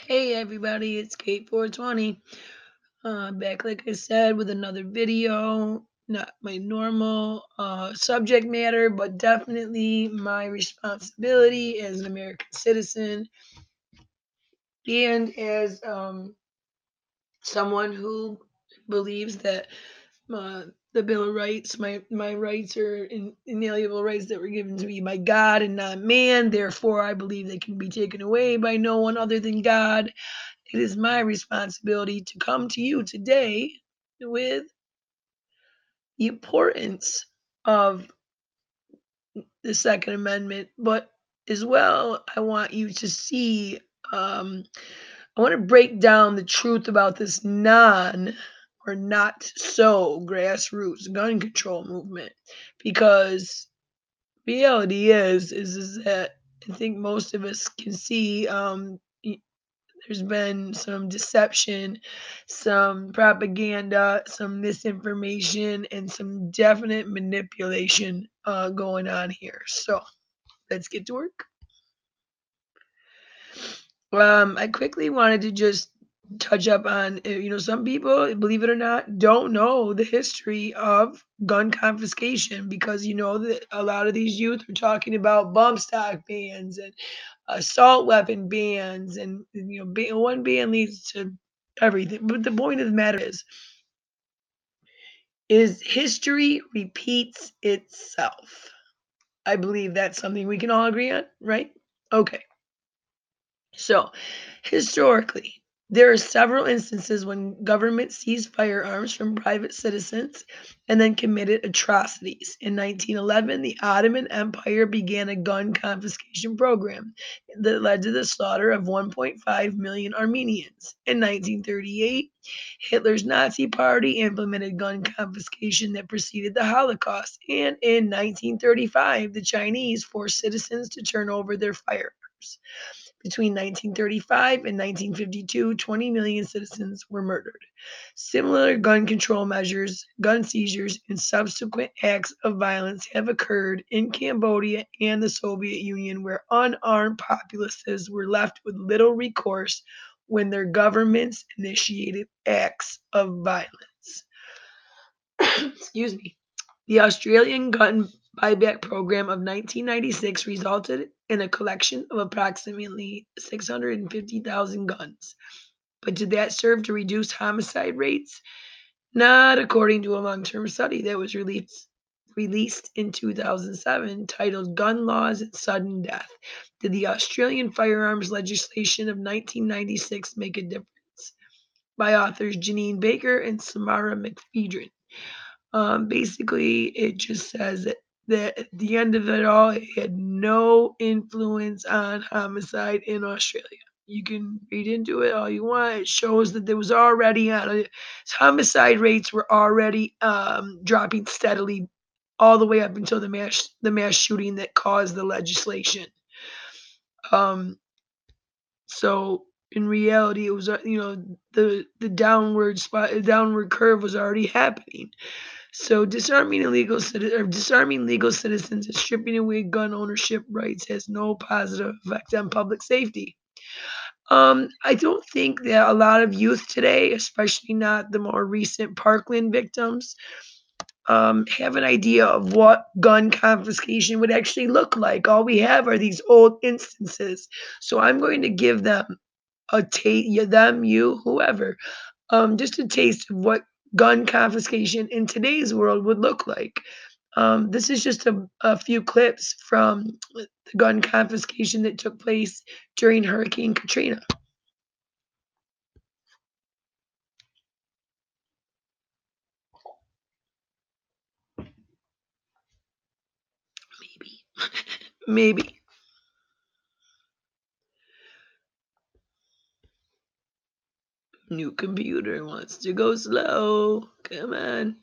Hey everybody, it's Kate420. Back like I said with another video. Not my normal subject matter, but definitely my responsibility as an American citizen and as someone who believes that the Bill of Rights, my rights are inalienable rights that were given to me by God and not man. Therefore, I believe they can be taken away by no one other than God. It is my responsibility to come to you today with the importance of the Second Amendment, but as well, I want you to see, I want to break down the truth about this or not so grassroots gun control movement because reality is that I think most of us can see there's been some deception, some propaganda, some misinformation, and some definite manipulation going on here. So let's get to work. I quickly wanted to just touch up on, some people, believe it or not, don't know the history of gun confiscation because that a lot of these youth are talking about bump stock bans and assault weapon bans, and one ban leads to everything. But the point of the matter is history repeats itself. I believe that's something we can all agree on, right? Okay. So, historically, there are several instances when government seized firearms from private citizens and then committed atrocities. In 1911, the Ottoman Empire began a gun confiscation program that led to the slaughter of 1.5 million Armenians. In 1938, Hitler's Nazi Party implemented gun confiscation that preceded the Holocaust. And in 1935, the Chinese forced citizens to turn over their firearms. Between 1935 and 1952, 20 million citizens were murdered. Similar gun control measures, gun seizures, and subsequent acts of violence have occurred in Cambodia and the Soviet Union, where unarmed populaces were left with little recourse when their governments initiated acts of violence. Excuse me. The Australian gun buyback program of 1996 resulted in a collection of approximately 650,000 guns. But did that serve to reduce homicide rates? Not according to a long term study that was released in 2007 titled Gun Laws and Sudden Death. Did the Australian firearms legislation of 1996 make a difference? By authors Janine Baker and Samara McPhedran. Basically, it just says that at the end of it all, it had no influence on homicide in Australia. You can read into it all you want. It shows that there was already homicide rates were already dropping steadily all the way up until the mass shooting that caused the legislation. Um, so in reality, it was the downward curve was already happening. So disarming legal citizens and stripping away gun ownership rights has no positive effect on public safety. I don't think that a lot of youth today, especially not the more recent Parkland victims, have an idea of what gun confiscation would actually look like. All we have are these old instances. So I'm going to give them a taste, them, you, whoever, just a taste of what gun confiscation in today's world would look like. This is just a few clips from the gun confiscation that took place during Hurricane Katrina. Maybe. Maybe. New computer wants to go slow. Come on.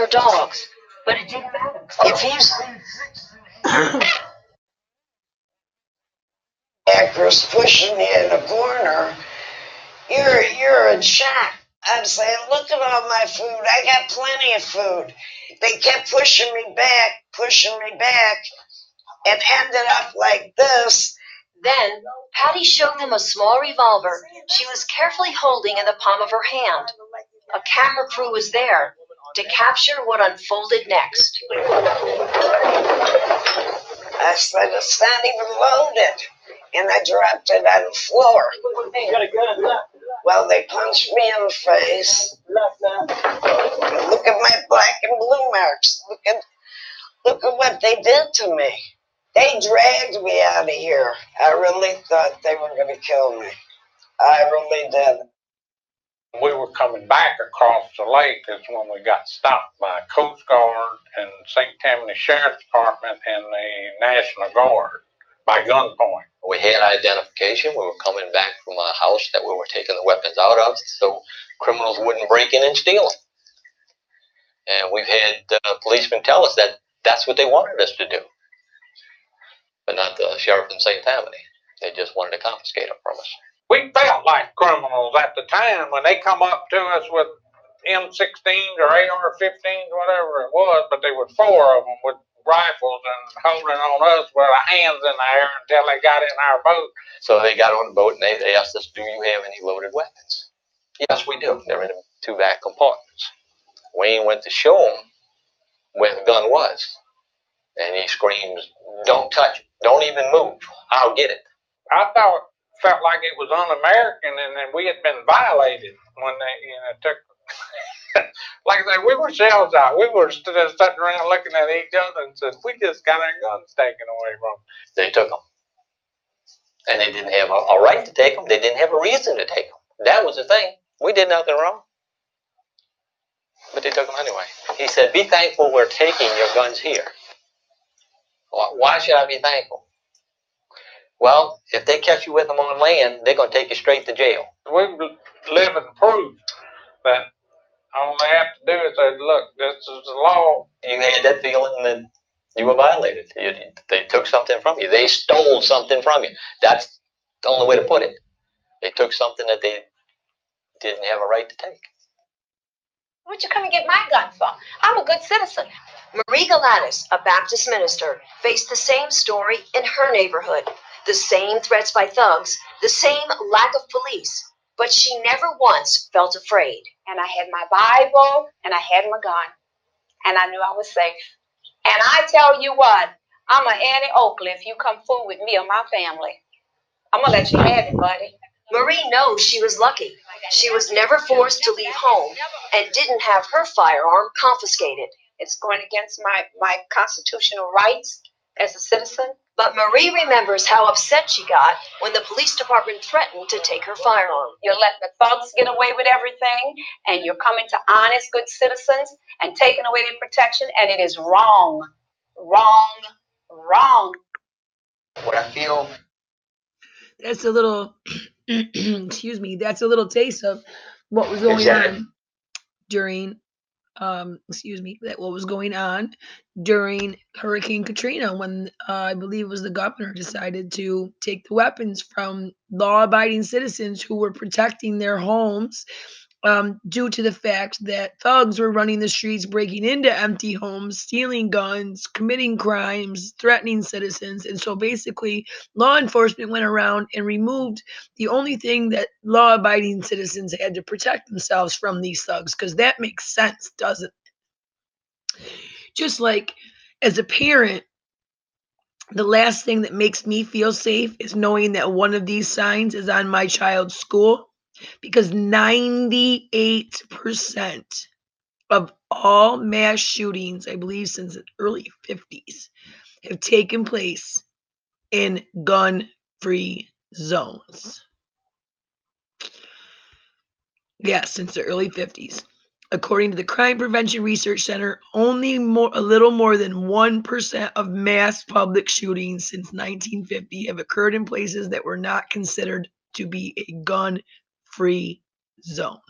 her dogs, but it didn't matter. If you see actors pushing you in a corner, you're in shock. I'm saying, look at all my food. I got plenty of food. They kept pushing me back, and ended up like this. Then, Patty showed them a small revolver she was carefully holding in the palm of her hand. A camera crew was there to capture what unfolded next. I said, it's not even loaded. And I dropped it on the floor. Well, they punched me in the face. Look at my black and blue marks. Look at what they did to me. They dragged me out of here. I really thought they were going to kill me. I really did. We were coming back across the lake is when we got stopped by Coast Guard and St. Tammany Sheriff's Department and the National Guard by gunpoint. We had identification. We were coming back from a house that we were taking the weapons out of so criminals wouldn't break in and steal them. And we've had policemen tell us that that's what they wanted us to do, but not the sheriff in St. Tammany. They just wanted to confiscate them from us. We felt like criminals at the time when they come up to us with M16s or AR-15s, whatever it was, but there were 4 of them with rifles and holding on us with our hands in the air until they got in our boat. So they got on the boat and they asked us, do you have any loaded weapons? Yes, we do. They're in the 2 back compartments. Wayne went to show him where the gun was, and he screams, don't touch it. Don't even move. I'll get it. I felt like it was un-American and then we had been violated when they took. Like I said, we were shells out. We were sitting around looking at each other and said, we just got our guns taken away from us. They took them. And they didn't have a right to take them. They didn't have a reason to take them. That was the thing. We did nothing wrong. But they took them anyway. He said, be thankful we're taking your guns here. Why should I be thankful? Well, if they catch you with them on land, they're going to take you straight to jail. We live in proof that all they have to do is say, look, this is the law. You had that feeling that you were violated. They took something from you. They stole something from you. That's the only way to put it. They took something that they didn't have a right to take. What'd you come and get my gun for? I'm a good citizen. Marie Galatis, a Baptist minister, faced the same story in her neighborhood. The same threats by thugs, the same lack of police, but she never once felt afraid. And I had my Bible, and I had my gun, and I knew I was safe. And I tell you what, I'm an Annie Oakley if you come fool with me or my family. I'm going to let you have it, buddy. Marie knows she was lucky. She was never forced to leave home and didn't have her firearm confiscated. It's going against my constitutional rights as a citizen. But Marie remembers how upset she got when the police department threatened to take her firearm. You're letting the thugs get away with everything, and you're coming to honest, good citizens and taking away their protection, and it is wrong. Wrong. Wrong. What I feel... That's a little, excuse me, that's a little taste of what was going on during, what was going on during Hurricane Katrina when I believe it was the governor decided to take the weapons from law-abiding citizens who were protecting their homes due to the fact that thugs were running the streets, breaking into empty homes, stealing guns, committing crimes, threatening citizens. And so basically law enforcement went around and removed the only thing that law-abiding citizens had to protect themselves from these thugs, because that makes sense, doesn't it? Just like as a parent, the last thing that makes me feel safe is knowing that one of these signs is on my child's school, because 98% of all mass shootings, I believe since the early 50s, have taken place in gun-free zones. Yes, since the early 50s. According to the Crime Prevention Research Center, only a little more than 1% of mass public shootings since 1950 have occurred in places that were not considered to be a gun-free zone.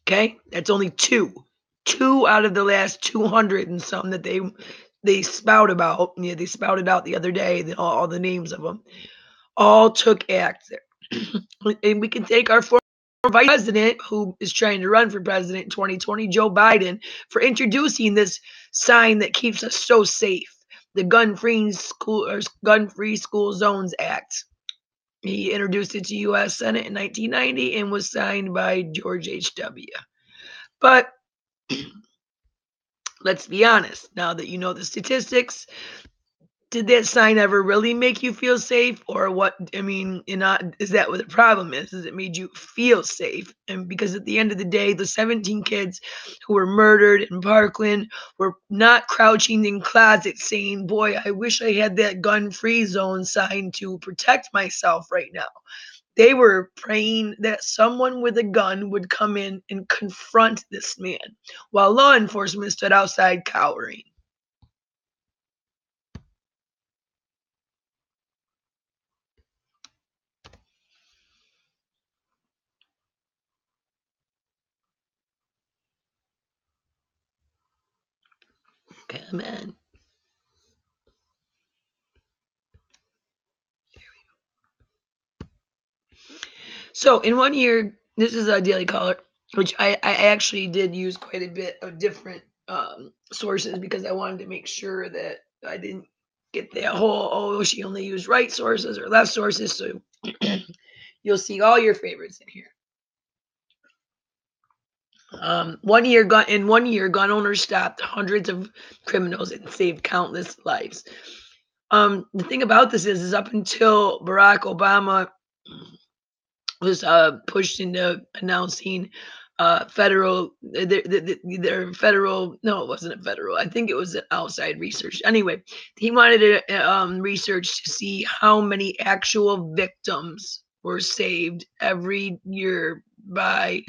Okay, that's only 2. 2 out of the last 200 and some that they spout about. Yeah, they spouted out the other day, all the names of them, all took acts there. And we can take our former vice president, who is trying to run for president in 2020, Joe Biden, for introducing this sign that keeps us so safe, the Gun-Free School Zones Act. He introduced it to U.S. Senate in 1990 and was signed by George H.W. But let's be honest, now that you know the statistics, did that sign ever really make you feel safe, or what? I mean, is that what the problem is? Is it made you feel safe? And because at the end of the day, the 17 kids who were murdered in Parkland were not crouching in closets saying, "Boy, I wish I had that gun-free zone sign to protect myself right now." They were praying that someone with a gun would come in and confront this man, while law enforcement stood outside cowering. Come on. So in 1 year, this is a daily caller, which I actually did use quite a bit of different sources because I wanted to make sure that I didn't get that whole, oh, she only used right sources or left sources. So you'll see all your favorites in here. 1 year in 1 year, gun owners stopped hundreds of criminals and saved countless lives. The thing about this is up until Barack Obama was pushed into announcing federal their federal, no, it wasn't a federal, I think it was an outside research. Anyway, he wanted to research to see how many actual victims were saved every year by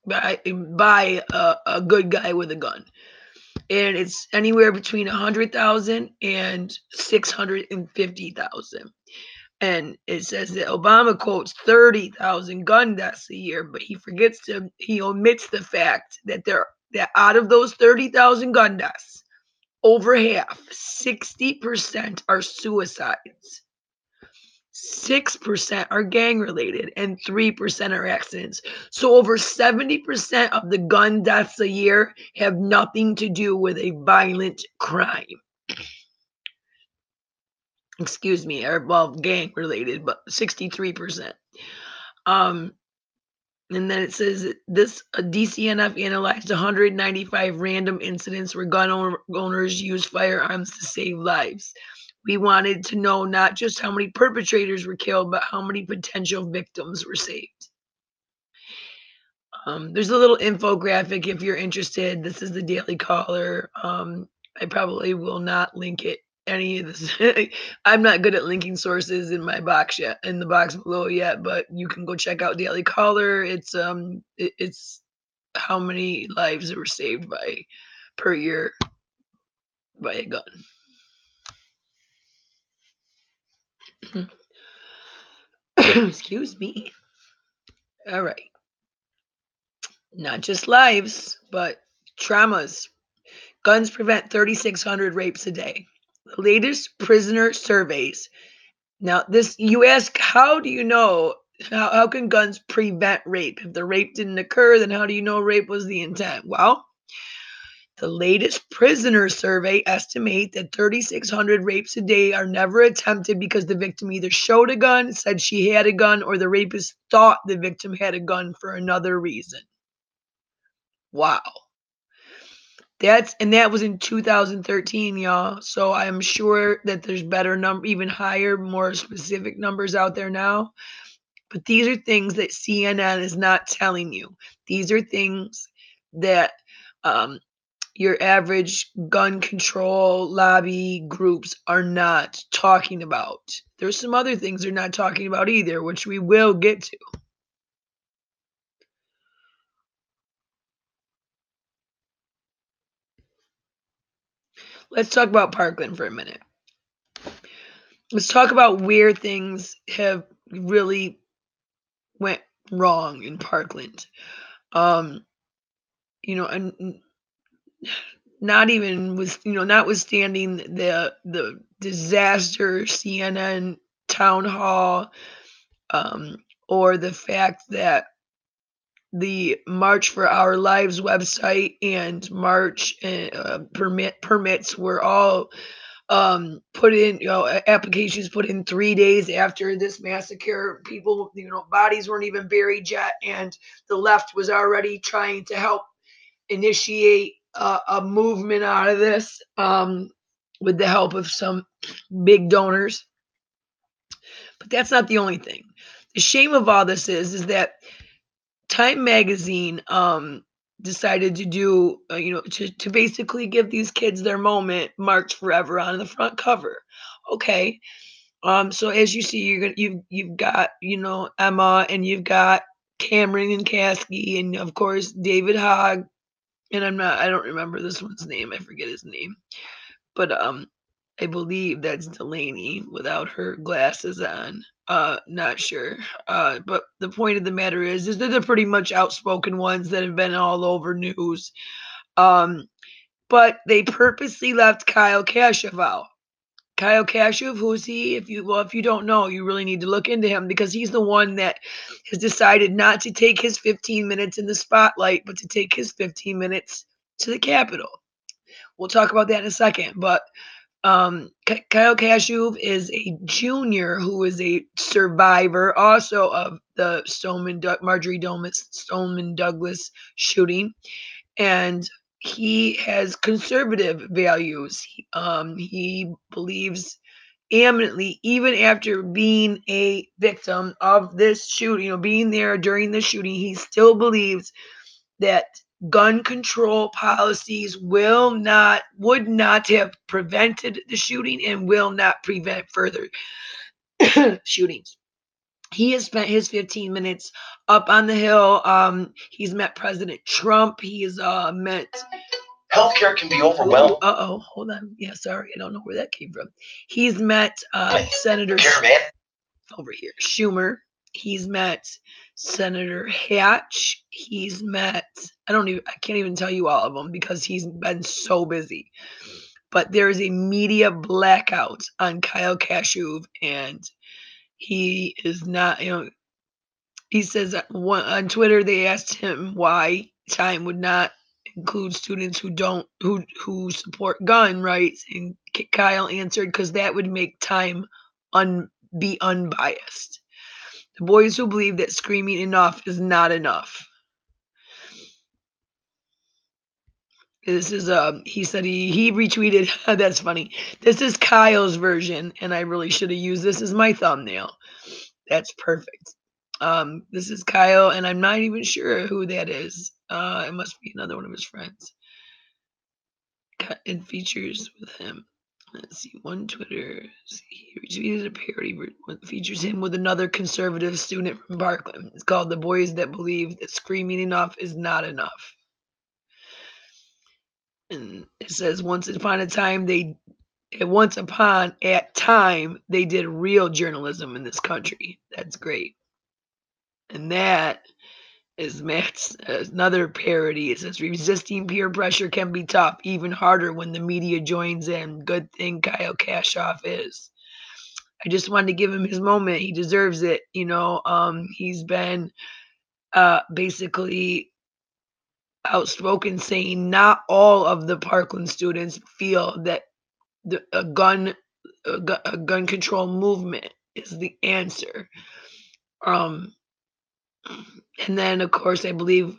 by a good guy with a gun. And it's anywhere between 100,000 and 650,000. And it says that Obama quotes 30,000 gun deaths a year, but he omits the fact that that out of those 30,000 gun deaths, over half, 60% are suicides. 6% are gang related and 3% are accidents. So over 70% of the gun deaths a year have nothing to do with a violent crime. Excuse me, or well, gang related, but 63%. And then it says this DCNF analyzed 195 random incidents where gun owners used firearms to save lives. We wanted to know not just how many perpetrators were killed, but how many potential victims were saved. There's a little infographic if you're interested. This is the Daily Caller. I probably will not link it. Any of this. I'm not good at linking sources in my box yet, in the box below yet, but you can go check out Daily Caller. It's how many lives were saved per year by a gun. Excuse me. All right. Not just lives, but traumas. Guns prevent 3,600 rapes a day. The latest prisoner surveys. Now, you ask, how do you know? How can guns prevent rape? If the rape didn't occur, then how do you know rape was the intent? Well, the latest prisoner survey estimate that 3,600 rapes a day are never attempted because the victim either showed a gun, said she had a gun, or the rapist thought the victim had a gun for another reason. Wow. That was in 2013, y'all. So I'm sure that there's better even higher, more specific numbers out there now. But these are things that CNN is not telling you. These are things that your average gun control lobby groups are not talking about. There's some other things they're not talking about either, which we will get to. Let's talk about Parkland for a minute. Let's talk about where things have really went wrong in Parkland. And not even with notwithstanding the disaster CNN town hall, or the fact that the March for Our Lives website and March permits were all put in, applications put in 3 days after this massacre. People, bodies weren't even buried yet, and the left was already trying to help initiate a movement out of this, with the help of some big donors. But that's not the only thing. The shame of all this is that Time magazine decided to do, to basically give these kids their moment, March Forever, on the front cover. Okay. So as you see, you've got, Emma, and you've got Cameron and Kasky, and of course David Hogg, and I don't remember this one's name. I forget his name. But I believe that's Delaney without her glasses on. Not sure. But the point of the matter is that they're pretty much outspoken ones that have been all over news. But they purposely left Kyle Kashuv out. Kyle Kashuv, who is he? If you don't know, you really need to look into him, because he's the one that has decided not to take his 15 minutes in the spotlight, but to take his 15 minutes to the Capitol. We'll talk about that in a second. But Kyle Kashuv is a junior who is a survivor also of the Marjorie Stoneman Douglas shooting, and he has conservative values. He believes vehemently, even after being a victim of this shooting, being there during the shooting, he still believes that gun control policies would not have prevented the shooting and will not prevent further shootings. He has spent his 15 minutes up on the Hill. He's met President Trump. He has met. Healthcare can be overwhelming. Hold on. Yeah, sorry, I don't know where that came from. He's met Senator over here, Schumer. He's met Senator Hatch. He's met, I can't even tell you all of them because he's been so busy. But there is a media blackout on Kyle Kashuv, and he is not, he says on Twitter they asked him why Time would not include students who support gun rights, and Kyle answered, because that would make Time be unbiased. The boys who believe that screaming enough is not enough. This is he said he retweeted. That's funny. This is Kyle's version, and I really should have used this as my thumbnail. That's perfect. This is Kyle, and I'm not even sure who that is. It must be another one of his friends. It features with him. Let's see, one Twitter. He retweeted a parody features him with another conservative student from Parkland. It's called "The Boys That Believe That Screaming Enough Is Not Enough." And it says, once upon a time, they did real journalism in this country. That's great. And that is Matt's another parody. It says, resisting peer pressure can be tough, even harder when the media joins in. Good thing Kyle Kashuv is. I just wanted to give him his moment. He deserves it. He's been basically outspoken, saying not all of the Parkland students feel that a gun control movement is the answer. And then, of course, I believe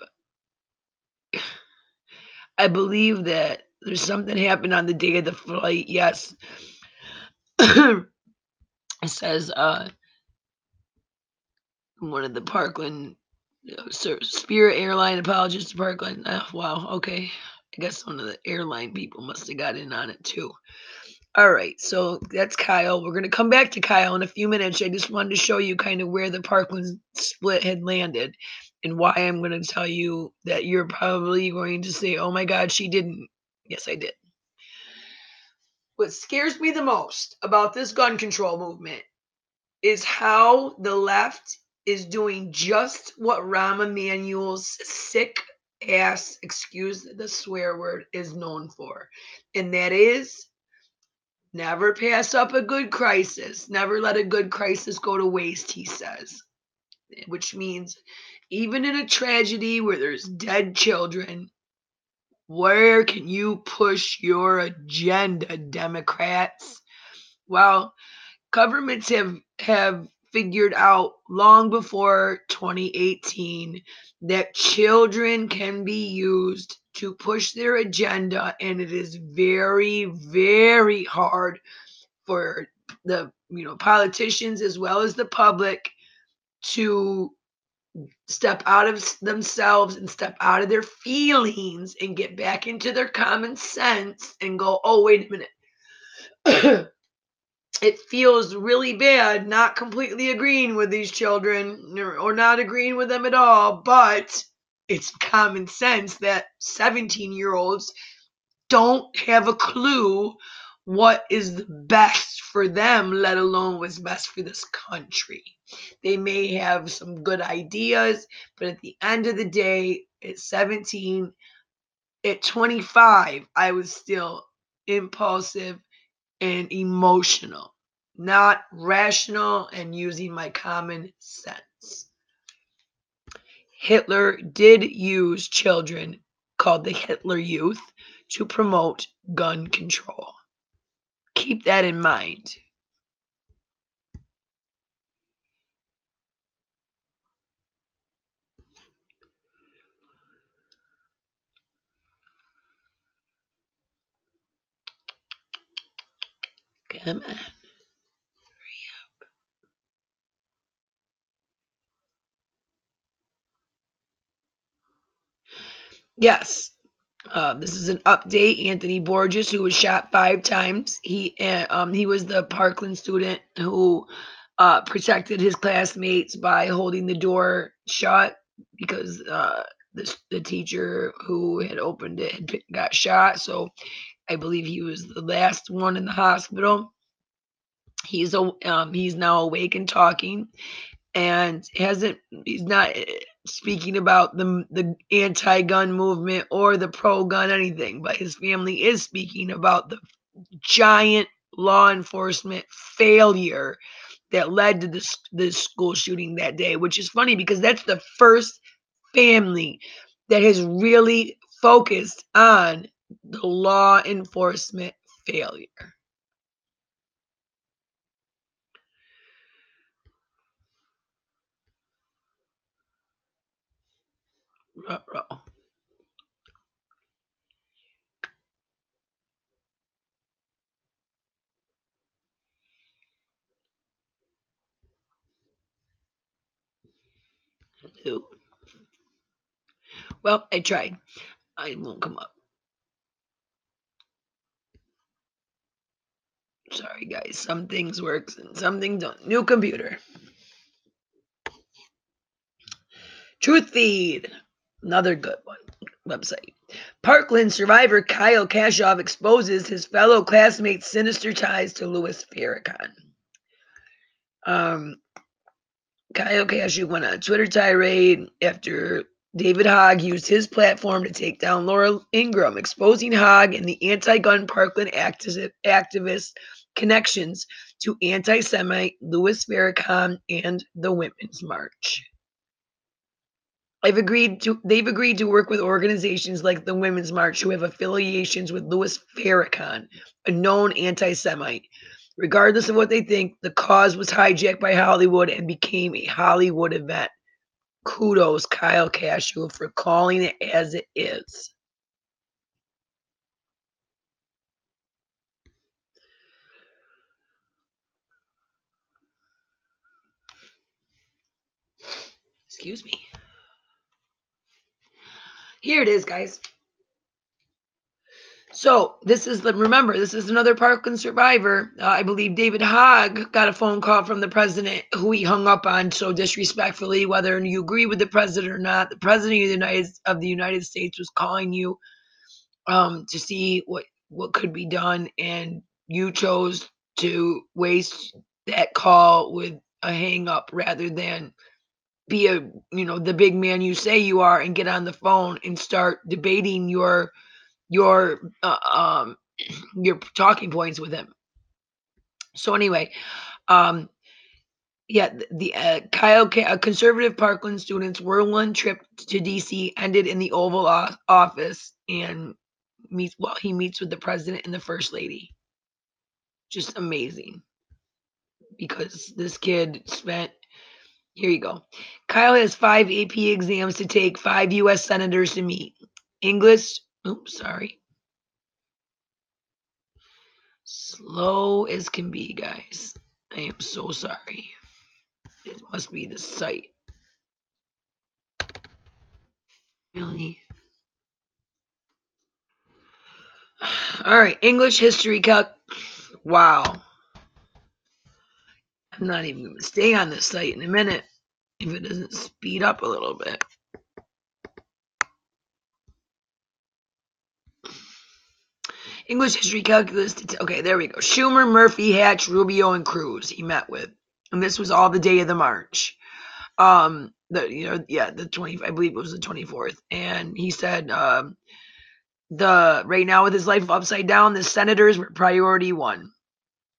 that there's something happened on the day of the flight. Yes. It says one of the Parkland Spirit Airline apologist to Parkland. Wow, okay. I guess one of the airline people must have got in on it too. All right, so that's Kyle. We're going to come back to Kyle in a few minutes. I just wanted to show you kind of where the Parkland split had landed and why I'm going to tell you that you're probably going to say, oh my God, she didn't. Yes, I did. What scares me the most about this gun control movement is how the left is doing just what Rahm Emanuel's sick ass, excuse the swear word, is known for. And that is never pass up a good crisis. Never let a good crisis go to waste, he says. Which means even in a tragedy where there's dead children, where can you push your agenda, Democrats? Well, governments have figured out long before 2018 that children can be used to push their agenda, and it is very, very hard for the politicians as well as the public to step out of themselves and step out of their feelings and get back into their common sense and go, oh, wait a minute. It feels really bad not completely agreeing with these children or not agreeing with them at all, but it's common sense that 17-year-olds don't have a clue what is the best for them, let alone what's best for this country. They may have some good ideas, but at the end of the day, at 17, at 25, I was still impulsive and emotional, not rational and using my common sense. Hitler did use children, called the Hitler Youth, to promote gun control. Keep that in mind. Come on. Yes. This is an update. Anthony Borgeous, who was shot 5 times, he was the Parkland student who protected his classmates by holding the door shut because the teacher who had opened it got shot. So I believe he was the last one in the hospital. He's now awake and talking, and he's not speaking about the anti-gun movement or the pro-gun anything, but his family is speaking about the giant law enforcement failure that led to this school shooting that day, which is funny because that's the first family that has really focused on the law enforcement failure. Ruh-roh. Who? Well, I tried. I won't come up. Sorry, guys. Some things works and some things don't. New computer. Truth Feed. Another good one. Website. Parkland survivor Kyle Kashoff exposes his fellow classmates' sinister ties to Louis Farrakhan. Kyle Kashoff went on a Twitter tirade after David Hogg used his platform to take down Laura Ingraham, exposing Hogg and the anti-gun Parkland activist connections to anti-Semite Louis Farrakhan and the Women's March. They've agreed to work with organizations like the Women's March who have affiliations with Louis Farrakhan, a known anti-Semite. Regardless of what they think, the cause was hijacked by Hollywood and became a Hollywood event. Kudos, Kyle Kashoff, for calling it as it is. Excuse me. Here it is, guys. So this is another Parkland survivor. I believe David Hogg got a phone call from the president who he hung up on so disrespectfully. Whether you agree with the president or not, the president of the United States was calling you to see what could be done, and you chose to waste that call with a hang up rather than be the big man you say you are and get on the phone and start debating your talking points with him. So anyway, conservative Parkland students' whirlwind trip to DC ended in the Oval Office, and he meets with the president and the first lady. Just amazing, because this kid spent. Here you go. Kyle has 5 AP exams to take, 5 U.S. senators to meet. English. Oops, sorry. Slow as can be, guys. I am so sorry. It must be the site. Really? All right. English history calc. Wow. I'm not even going to stay on this site in a minute if it doesn't speed up a little bit. English history calculus. Okay, there we go. Schumer, Murphy, Hatch, Rubio, and Cruz he met with. And this was all the day of the march. The 20, I believe it was the 24th. And he said right now with his life upside down, the senators were priority 1.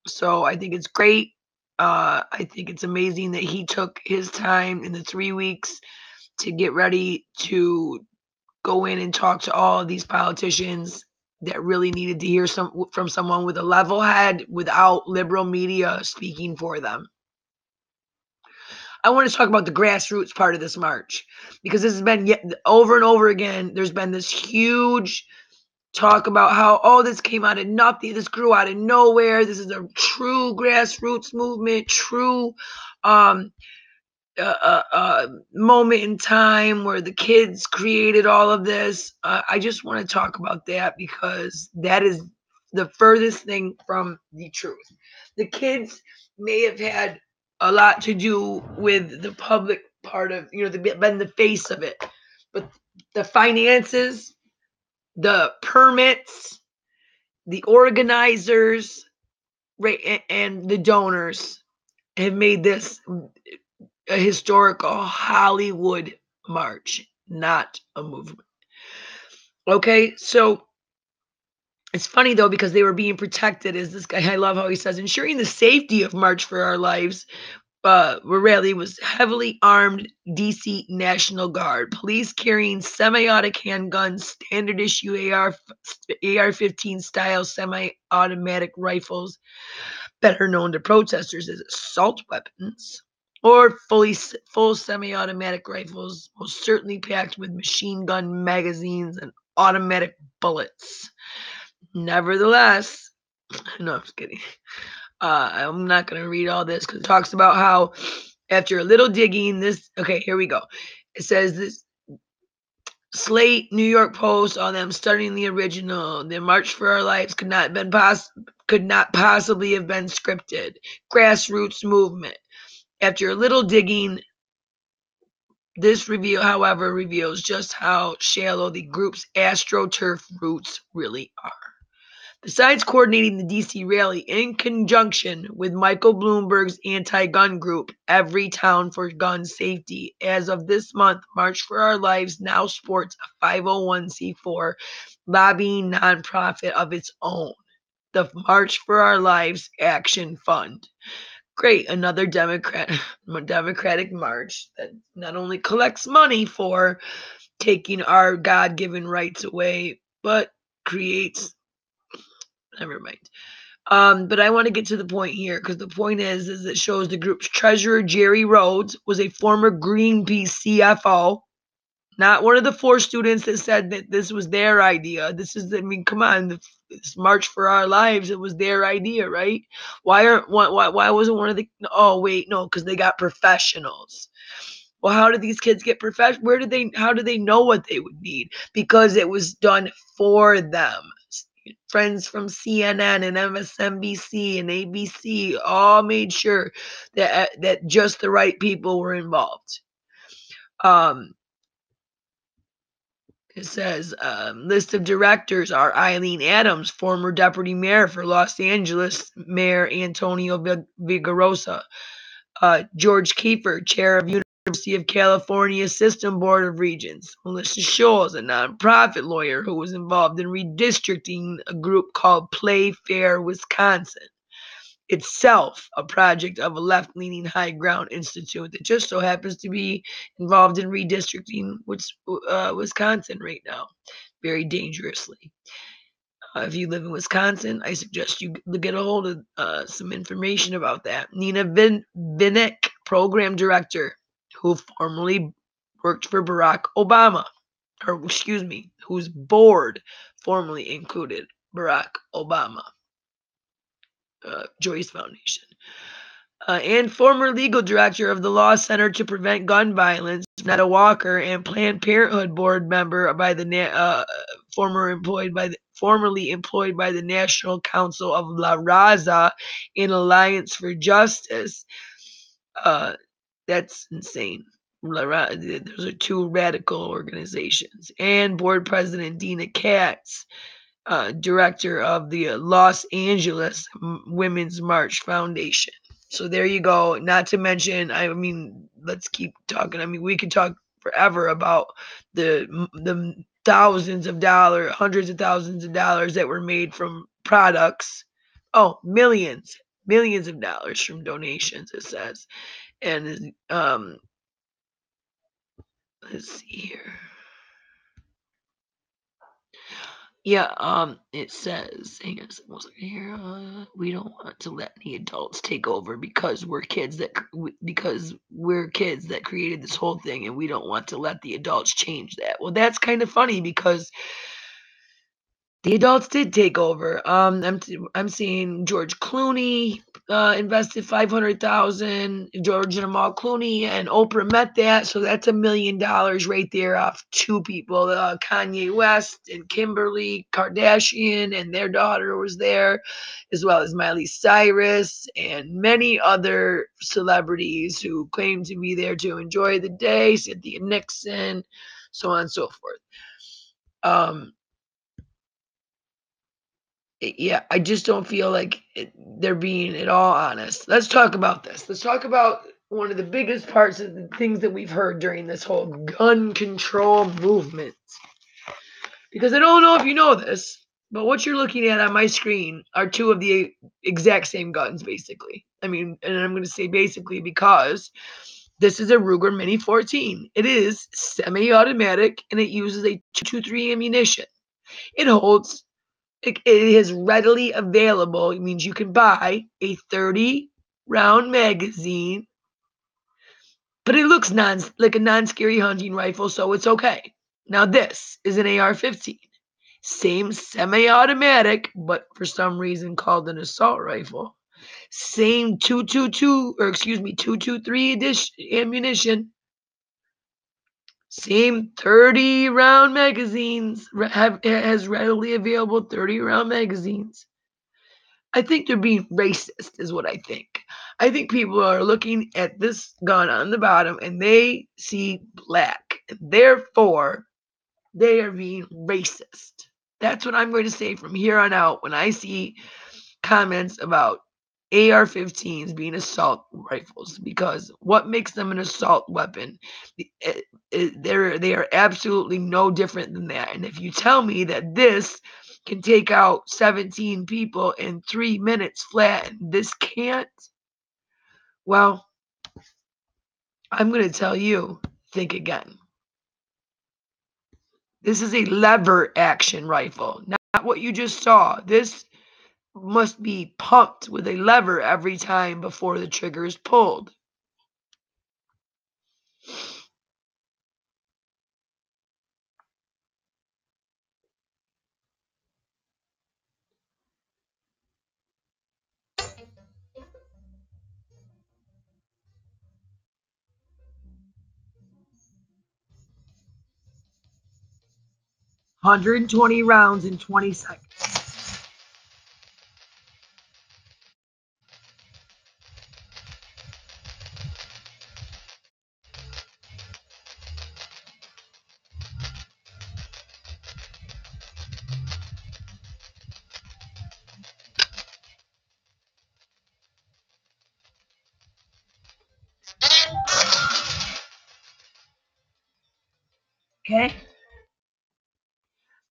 So I think it's great. I think it's amazing that he took his time in the 3 weeks to get ready to go in and talk to all of these politicians that really needed to hear from someone with a level head without liberal media speaking for them. I want to talk about the grassroots part of this march, because this has been over and over again. There's been this huge talk about how, this came out of nothing. This grew out of nowhere. This is a true grassroots movement, true moment in time where the kids created all of this. I just want to talk about that, because that is the furthest thing from the truth. The kids may have had a lot to do with the public part of, they've been the face of it, but the finances, the permits, the organizers, right, and the donors have made this a historical Hollywood march, not a movement. Okay, so it's funny though, because they were being protected as this guy. I love how he says, ensuring the safety of March for Our Lives rally was heavily armed DC National Guard, police carrying semi-automatic handguns, standard issue AR-15 style semi-automatic rifles, better known to protesters as assault weapons, or full semi-automatic rifles, most certainly packed with machine gun magazines and automatic bullets. Nevertheless, no, I'm just kidding. I'm not going to read all this, because it talks about how after a little digging, here we go. It says this Slate, New York Post, all them studying the original. The March for Our Lives could not possibly have been scripted. Grassroots movement. After a little digging, this review, however, reveals just how shallow the group's AstroTurf roots really are. Besides coordinating the DC rally in conjunction with Michael Bloomberg's anti-gun group, Every Town for Gun Safety, as of this month, March for Our Lives now sports a 501c4 lobbying nonprofit of its own, the March for Our Lives Action Fund. Great, another Democratic march that not only collects money for taking our God-given rights away, but creates. Never mind. But I want to get to the point here, because the point is it shows the group's treasurer, Jerry Rhodes, was a former Greenpeace CFO, not one of the 4 students that said that this was their idea. Come on, this March for Our Lives, it was their idea, right? Why wasn't one of the? Oh wait, no, because they got professionals. Well, how did these kids get professional? How do they know what they would need? Because it was done for them. Friends from CNN and MSNBC and ABC all made sure that just the right people were involved. It says list of directors are Eileen Adams, former deputy mayor for Los Angeles, Mayor Antonio Vigorosa, George Kiefer, chair of University of California System Board of Regents. Melissa Scholes, a nonprofit lawyer who was involved in redistricting a group called Play Fair Wisconsin, itself a project of a left-leaning High Ground Institute that just so happens to be involved in redistricting Wisconsin right now, very dangerously. If you live in Wisconsin, I suggest you get a hold of some information about that. Nina Vinnick, program director, who formerly worked for Barack Obama, or excuse me, whose board formerly included Barack Obama, Joyce Foundation. And former legal director of the Law Center to Prevent Gun Violence, Netta Walker, and Planned Parenthood board member by the formerly employed by the National Council of La Raza and Alliance for Justice. That's insane. Those are two radical organizations. And board president Dina Katz, director of the Los Angeles Women's March Foundation. So there you go. Not to mention, I mean, let's keep talking. I mean, we could talk forever about the thousands of dollars, hundreds of thousands of dollars that were made from products. Oh, millions of dollars from donations, it says. And let's see here. Yeah, it says, hang on a second here. We don't want to let any adults take over because we're kids that created this whole thing, and we don't want to let the adults change that. Well, that's kind of funny because the adults did take over. I'm seeing George Clooney invested $500,000. George and Amal Clooney and Oprah met that, so that's $1 million right there off two people. Kanye West and Kimberly Kardashian and their daughter was there, as well as Miley Cyrus and many other celebrities who claim to be there to enjoy the day. Cynthia Nixon, so on and so forth. Yeah, I just don't feel like they're being at all honest. Let's talk about this. Let's talk about one of the biggest parts of the things that we've heard during this whole gun control movement. Because I don't know if you know this, but what you're looking at on my screen are two of the exact same guns, basically. I mean, and I'm going to say basically because this is a Ruger Mini 14. It is semi-automatic, and it uses a 223 ammunition. It holds... It is readily available. It means you can buy a 30-round magazine, but it looks like a non-scary hunting rifle, so it's okay. Now this is an AR-15, same semi-automatic, but for some reason called an assault rifle. Same 223 ammunition. Same 30-round magazines, has readily available 30-round magazines. I think they're being racist is what I think. I think people are looking at this gun on the bottom and they see black. And therefore, they are being racist. That's what I'm going to say from here on out when I see comments about AR-15s being assault rifles, because what makes them an assault weapon? They are absolutely no different than that. And if you tell me that this can take out 17 people in 3 minutes flat and this can't, well, I'm going to tell you, think again. This is a lever action rifle, not what you just saw. This must be pumped with a lever every time before the trigger is pulled. $120 rounds in 20 seconds. Okay?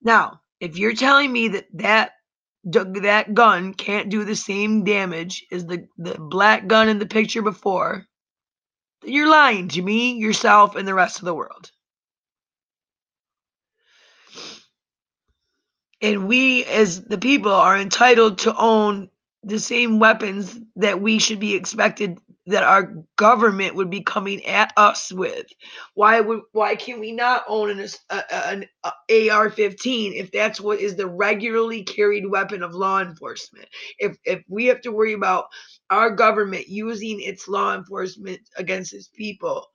Now, if you're telling me that gun can't do the same damage as the black gun in the picture before, then you're lying to me, yourself, and the rest of the world. And we, as the people, are entitled to own the same weapons that we should be expected that our government would be coming at us with. Why can we not own an AR-15 if that's what is the regularly carried weapon of law enforcement? If we have to worry about our government using its law enforcement against its people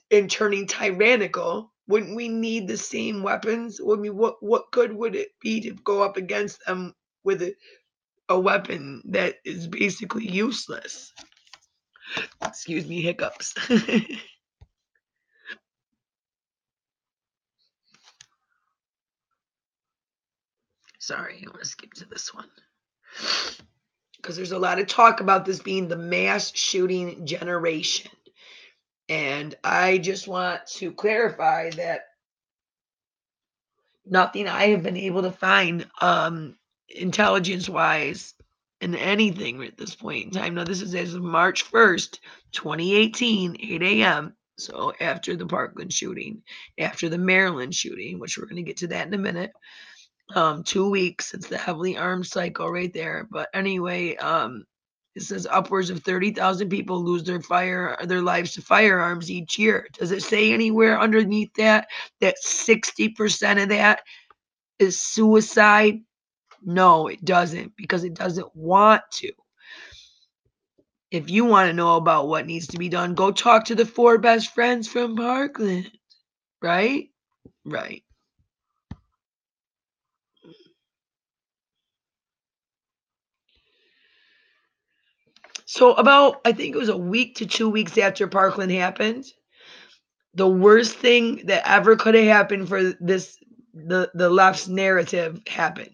and turning tyrannical, wouldn't we need the same weapons? I mean, what good would it be to go up against them with a weapon that is basically useless? Excuse me, hiccups. Sorry, I want to skip to this one. Because there's a lot of talk about this being the mass shooting generation. And I just want to clarify that nothing I have been able to find intelligence-wise in anything at this point in time. Now, this is as of March 1st, 2018, 8 a.m. So after the Parkland shooting, after the Maryland shooting, which we're going to get to that in a minute. 2 weeks since the heavily armed cycle right there. But anyway, it says upwards of 30,000 people lose their lives to firearms each year. Does it say anywhere underneath that 60% of that is suicide? No, it doesn't, because it doesn't want to. If you want to know about what needs to be done, go talk to the 4 best friends from Parkland. Right? Right. So about, I think it was a week to 2 weeks after Parkland happened, the worst thing that ever could have happened for the left's narrative happened.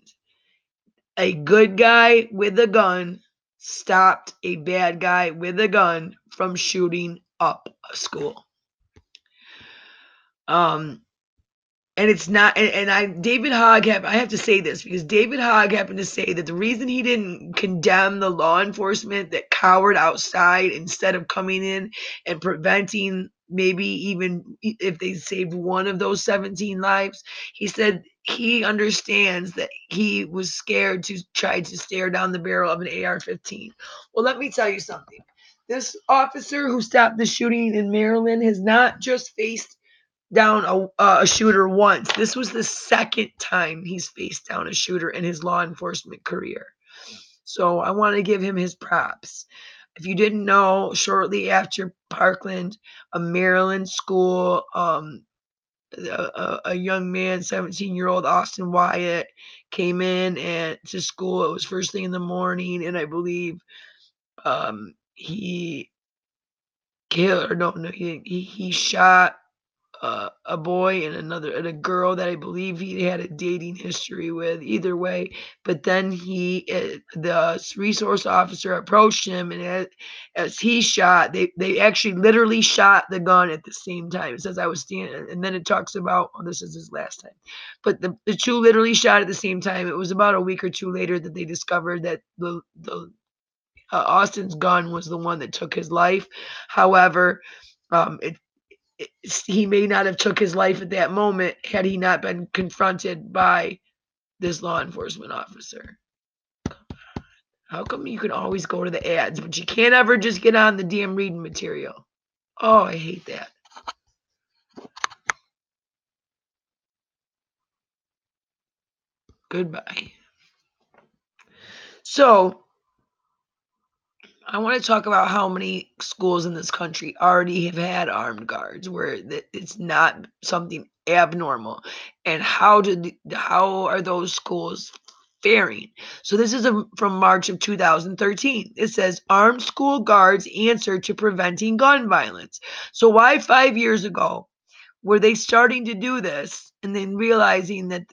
A good guy with a gun stopped a bad guy with a gun from shooting up a school. And it's not, David Hogg, I have to say this because David Hogg happened to say that the reason he didn't condemn the law enforcement that cowered outside instead of coming in and preventing, maybe even if they saved one of those 17 lives, he said he understands that he was scared to try to stare down the barrel of an AR-15. Well, let me tell you something. This officer who stopped the shooting in Maryland has not just faced down a shooter once. This was the second time he's faced down a shooter in his law enforcement career. So I want to give him his props. If you didn't know, shortly after Parkland, a Maryland school, a young man, 17-year-old Austin Wyatt, came in to school. It was first thing in the morning, and I believe he killed, or no, he shot a boy and a girl that I believe he had a dating history with. Either way, but then the resource officer approached him, and as he shot, they actually literally shot the gun at the same time. It says I was standing, and then it talks about, this is his last time, but the two literally shot at the same time. It was about a week or two later that they discovered that the Austin's gun was the one that took his life. However, he may not have took his life at that moment had he not been confronted by this law enforcement officer. How come you can always go to the ads, but you can't ever just get on the damn reading material? Oh, I hate that. Goodbye. So, I want to talk about how many schools in this country already have had armed guards where it's not something abnormal, and how are those schools faring? So this is from March of 2013. It says armed school guards answer to preventing gun violence. So why 5 years ago were they starting to do this and then realizing that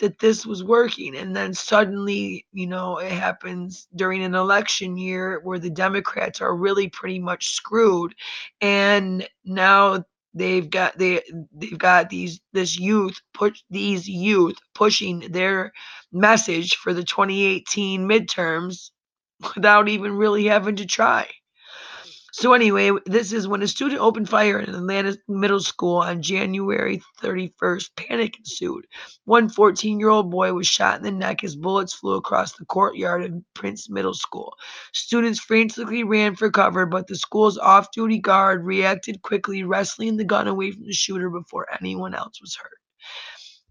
that this was working, and then suddenly it happens during an election year where the Democrats are really pretty much screwed, and now they've got these youth pushing their message for the 2018 midterms without even really having to try. So anyway, this is when a student opened fire in Atlanta middle school on January 31st. Panic ensued. One 14-year-old boy was shot in the neck as bullets flew across the courtyard of Prince Middle School. Students frantically ran for cover, but the school's off-duty guard reacted quickly, wresting the gun away from the shooter before anyone else was hurt.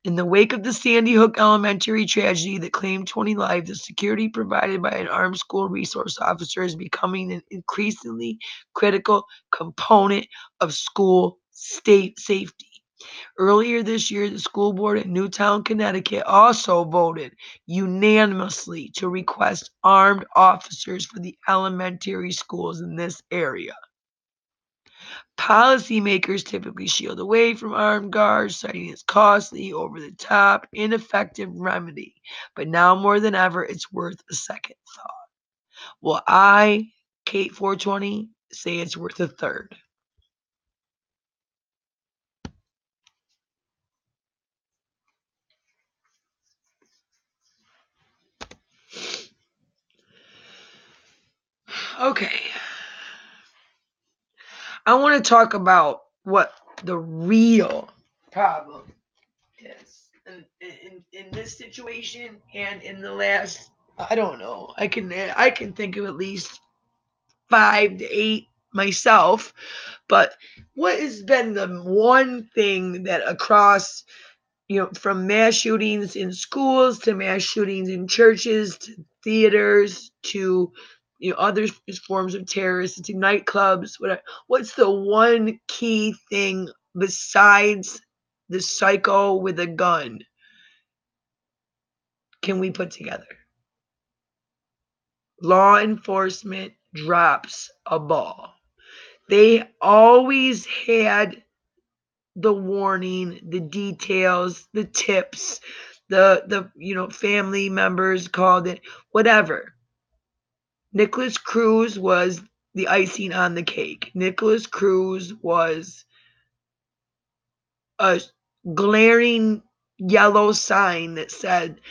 In the wake of the Sandy Hook Elementary tragedy that claimed 20 lives, the security provided by an armed school resource officer is becoming an increasingly critical component of school state safety. Earlier this year, the school board in Newtown, Connecticut also voted unanimously to request armed officers for the elementary schools in this area. Policymakers typically shield away from armed guards, citing its costly, over-the-top, ineffective remedy. But now more than ever, it's worth a second thought. Well, I, Kate 420, say it's worth a third. Okay. I want to talk about what the real problem is in this situation and in the last, I don't know, I can think of at least 5 to 8 myself, but what has been the one thing that across, from mass shootings in schools to mass shootings in churches to theaters to other forms of terrorists to nightclubs, whatever, what's the one key thing besides the psycho with a gun can we put together? Law enforcement drops a ball. They always had the warning, the details, the tips, the family members called it, whatever. Nicholas Cruz was the icing on the cake. Nicholas Cruz was a glaring yellow sign that said,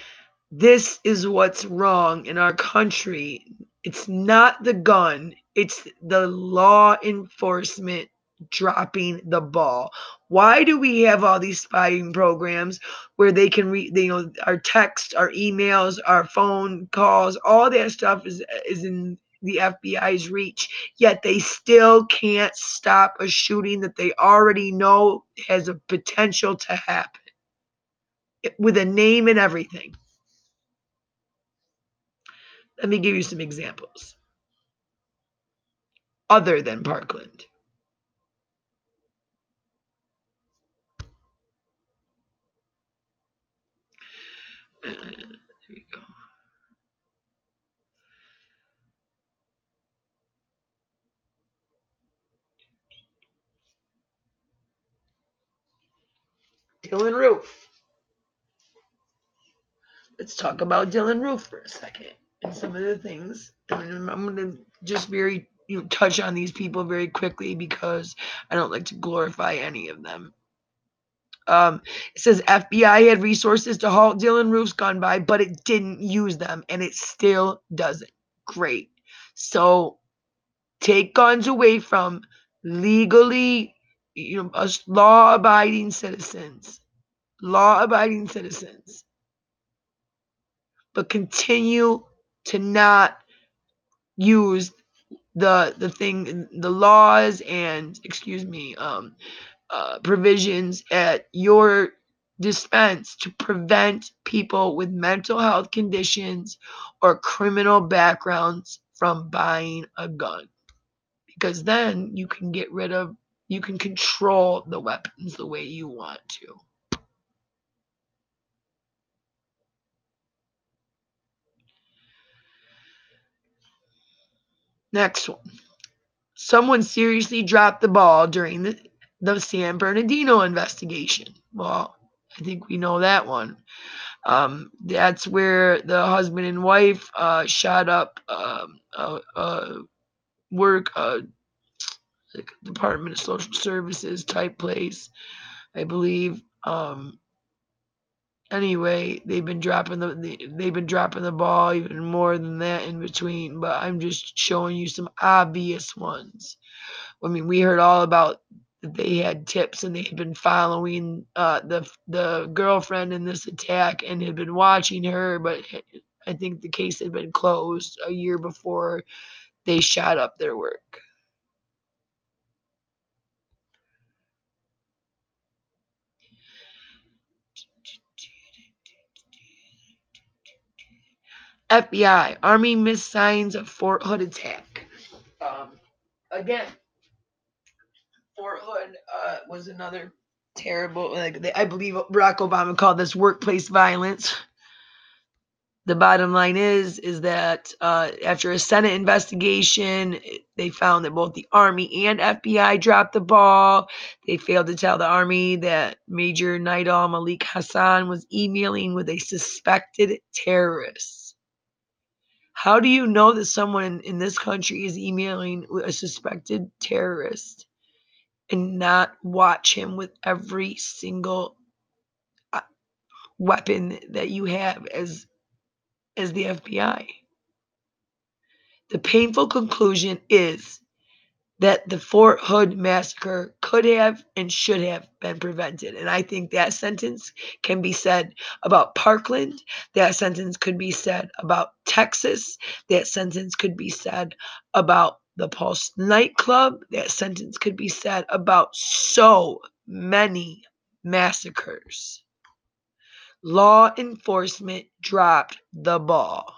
this is what's wrong in our country. It's not the gun, it's the law enforcement dropping the ball. Why do we have all these spying programs where they can read, our text, our emails, our phone calls, all that stuff is in the FBI's reach, yet they still can't stop a shooting that they already know has a potential to happen with a name and everything. Let me give you some examples other than Parkland. There you go. Dylan Roof. Let's talk about Dylan Roof for a second and some of the things. And I'm going to just touch on these people very quickly because I don't like to glorify any of them. It says FBI had resources to halt Dylan Roof's gun buy, but it didn't use them, and it still doesn't. Great. So take guns away from legally, us law-abiding citizens. Law-abiding citizens. But continue to not use the laws and provisions at your dispense to prevent people with mental health conditions or criminal backgrounds from buying a gun, because then you can control the weapons the way you want to. Next one. Someone seriously dropped the ball during the San Bernardino investigation. Well, I think we know that one. That's where the husband and wife shot up like Department of Social Services type place, I believe. Anyway, they've been dropping the ball even more than that in between. But I'm just showing you some obvious ones. I mean, we heard all about that they had tips and they had been following the girlfriend in this attack and had been watching her, but I think the case had been closed a year before they shot up their work. FBI, Army missed signs of Fort Hood attack. Again, Fort Hood was another terrible, I believe Barack Obama called this workplace violence. The bottom line is that after a Senate investigation, they found that both the Army and FBI dropped the ball. They failed to tell the Army that Major Nidal Malik Hassan was emailing with a suspected terrorist. How do you know that someone in this country is emailing with a suspected terrorist and not watch him with every single weapon that you have as the FBI? The painful conclusion is that the Fort Hood massacre could have and should have been prevented. And I think that sentence can be said about Parkland. That sentence could be said about Texas. That sentence could be said about the Pulse nightclub. That sentence could be said about so many massacres. Law enforcement dropped the ball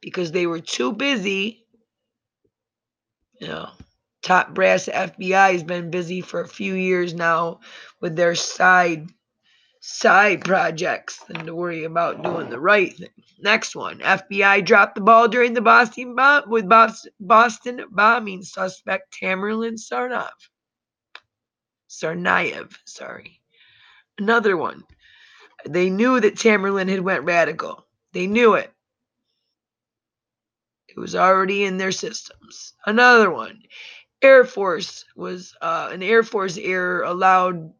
because they were too busy. Top brass FBI has been busy for a few years now with their side projects than to worry about doing the right thing. Next one, FBI dropped the ball during the Boston bombing suspect Tamerlan Tsarnaev. Another one. They knew that Tamerlan had went radical. They knew it. It was already in their systems. Another one. Air Force was an Air Force error allowed,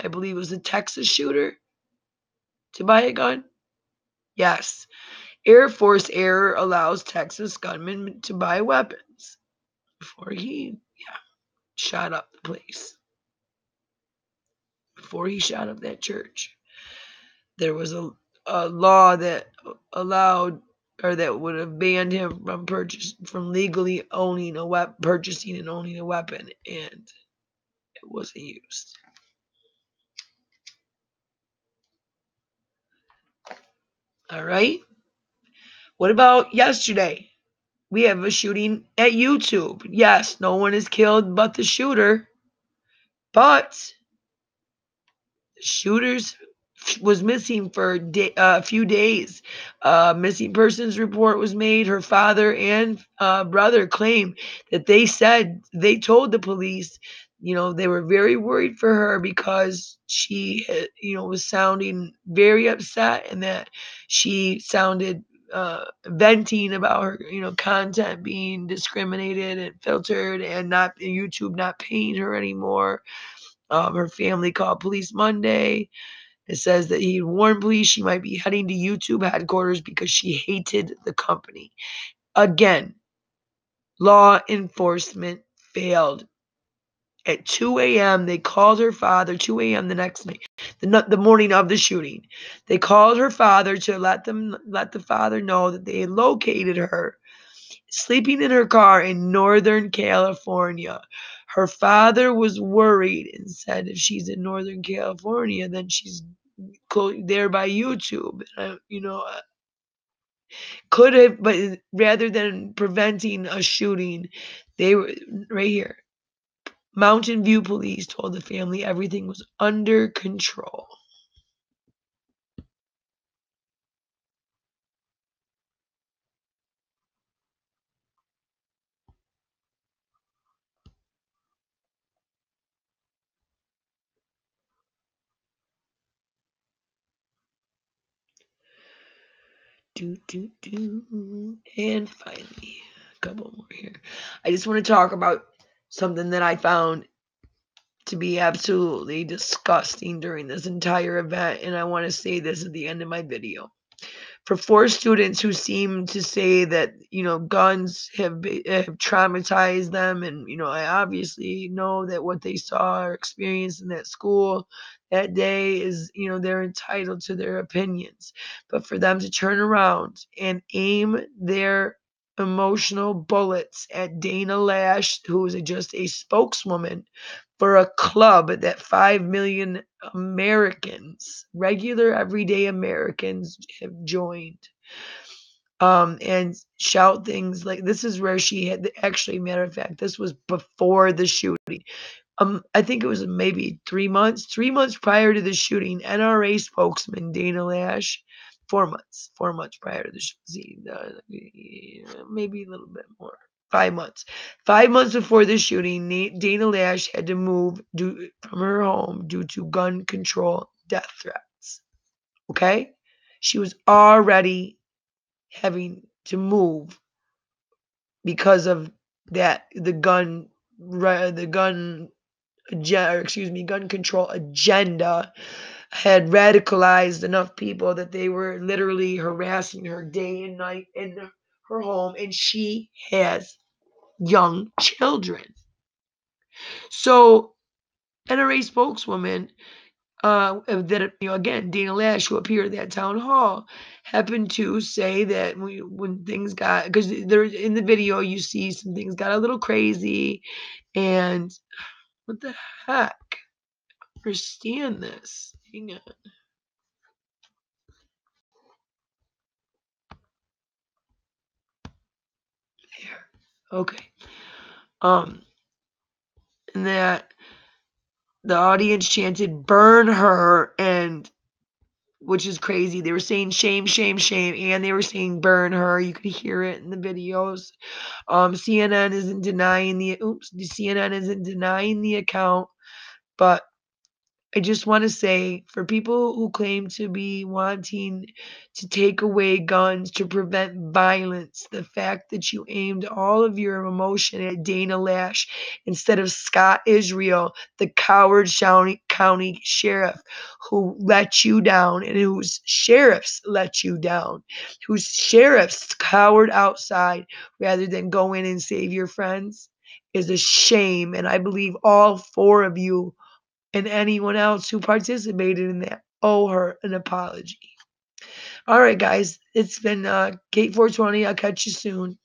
I believe it was a Texas shooter to buy a gun. Yes. Air Force error allows Texas gunmen to buy weapons before he shot up the place. Before he shot up that church. There was a law that allowed or that would have banned him from legally purchasing and owning a weapon, and it wasn't used. All right. What about yesterday? We have a shooting at YouTube. Yes, no one is killed but the shooter. But the shooters was missing for a few days. Missing persons report was made. Her father and brother claim that they told the police, they were very worried for her because she, was sounding very upset and that she sounded venting about her, content being discriminated and filtered and not YouTube not paying her anymore. Her family called police Monday. It says that he warned police she might be heading to YouTube headquarters because she hated the company. Again, law enforcement failed. At 2 a.m., they called her father, 2 a.m. the next night, the morning of the shooting. They called her father to let the father know that they had located her sleeping in her car in Northern California. Her father was worried and said if she's in Northern California, then she's there by YouTube. Could have, but rather than preventing a shooting, they were right here. Mountain View police told the family everything was under control. And finally, couple more here. I just want to talk about something that I found to be absolutely disgusting during this entire event, and I want to say this at the end of my video. For 4 students who seem to say that, guns have traumatized them, and, I obviously know that what they saw or experienced in that school that day is, they're entitled to their opinions. But for them to turn around and aim their emotional bullets at Dana Lash, who is just a spokeswoman for a club that 5 million Americans, regular everyday Americans, have joined. And shout things like, this is where she had, actually, matter of fact, this was before the shooting. I think it was maybe 3 months prior to the shooting. NRA spokesman Dana Lash, 4 months prior to the shooting, maybe a little bit more. 5 months. 5 months before the shooting, Dana Lash had to move from her home due to gun control death threats. Okay? She was already having to move because of that, the gun control agenda had radicalized enough people that they were literally harassing her day and night in her home, and she has young children. So, NRA spokeswoman, again, Dana Lash, who appeared at that town hall, happened to say that when things got, because there in the video you see some things got a little crazy, and what the heck? I understand this. Hang on. There. Okay. And that the audience chanted "burn her," and which is crazy. They were saying shame, shame, shame, and they were saying burn her. You could hear it in the videos. CNN isn't denying the account, but I just want to say, for people who claim to be wanting to take away guns to prevent violence, the fact that you aimed all of your emotion at Dana Lash instead of Scott Israel, the coward county sheriff who let you down and whose sheriffs let you down, whose sheriffs cowered outside rather than go in and save your friends, is a shame. And I believe all 4 of you and anyone else who participated in that owe her an apology. All right, guys, it's been Kate 420. I'll catch you soon.